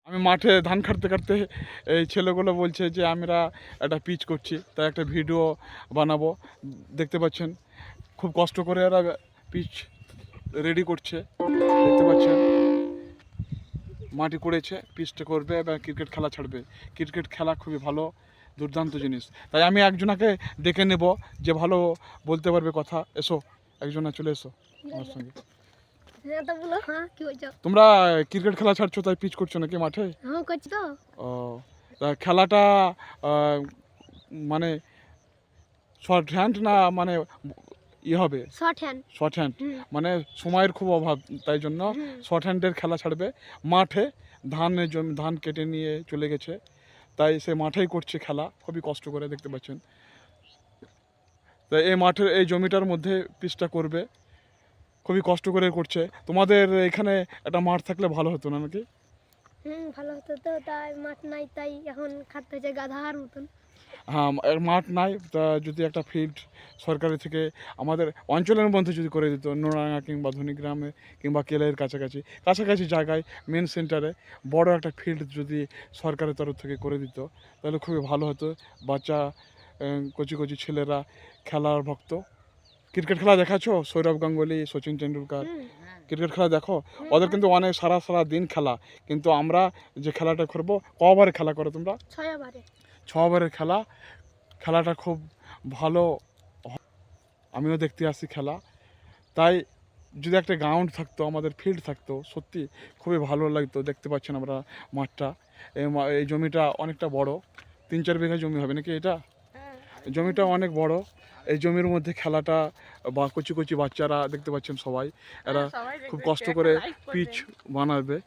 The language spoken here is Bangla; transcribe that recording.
আমি মাঠে ধান কাটতে কাটতে এই ছেলেগুলো বলছে যে আমরা একটা পিচ করছি, তাই একটা ভিডিও বানাবো। দেখতে পাচ্ছেন খুব কষ্ট করে এরা পিচ রেডি করছে, দেখতে পাচ্ছেন মাটি করেছে, পিচটা করবে এবং ক্রিকেট খেলা ছাড়বে। ক্রিকেট খেলা খুবই ভালো, দুর্দান্ত জিনিস। তাই আমি একজনাকে ডেকে নেব যে ভালো বলতে পারবে কথা। এসো, একজনা চলে এসো আমার সঙ্গে। তোমরা ক্রিকেট খেলা ছাড়ছো তাই পিচ করছো নাকি মাঠে? ও, তা খেলাটা আহ, মানে শর্ট হ্যান্ড না মানে হবে শর্ট হ্যান্ড, মানে সময়ের খুব অভাব, তাই জন্য শর্ট হ্যান্ডের খেলা ছাড়বে। মাঠে ধানের জমি, ধান কেটে নিয়ে চলে গেছে, তাই সে মাঠেই করছে খেলা, খুবই কষ্ট করে, দেখতে পাচ্ছেন। তাই এই মাঠের এই জমিটার মধ্যে পিচটা করবে, খুবই কষ্ট করে করছে। তোমাদের এখানে একটা মাঠ থাকলে ভালো হতো না নাকি? ভালো হতো তো, তাই মাঠ নাই, তাই এখন খাটতে হচ্ছে গাধার মতন। হ্যাঁ, মাঠ নাই, তা যদি একটা ফিল্ড সরকারি থেকে আমাদের অঞ্চলের মধ্যে যদি করে দিত, নোরাঙ্গা কিংবা ধনীগ্রামে কিংবা কেলের কাছাকাছি কাছাকাছি জায়গায় মেন সেন্টারে বড় একটা ফিল্ড যদি সরকারের তরফ থেকে করে দিত, তাহলে খুবই ভালো হতো। বাচ্চা কচি কচি ছেলেরা খেলার ভক্ত। ক্রিকেট খেলা দেখাচ্ছো? সৌরভ গাঙ্গুলি, সচিন টেন্ডুলকার ক্রিকেট খেলা দেখো? ওদের কিন্তু অনেক সারা সারা দিন খেলা, কিন্তু আমরা যে খেলাটা করবো, কবারে খেলা করো তোমরা? 6 ওভারে। 6 ওভারের খেলা। খেলাটা খুব ভালো, আমিও দেখতে আসি খেলা। তাই যদি একটা গ্রাউন্ড থাকতো, আমাদের ফিল্ড থাকতো, সত্যি খুবই ভালো লাগতো। দেখতে পাচ্ছেন আমরা মাঠটা, এই জমিটা অনেকটা বড়, 3-4 বিঘা জমি হবে নাকি এটা? জমিটা অনেক বড়। এই জমির মধ্যে খেলাটা বা কচি কচি বাচ্চারা দেখতে পাচ্ছেন সবাই, এরা খুব কষ্ট করে পিচ বানাবে।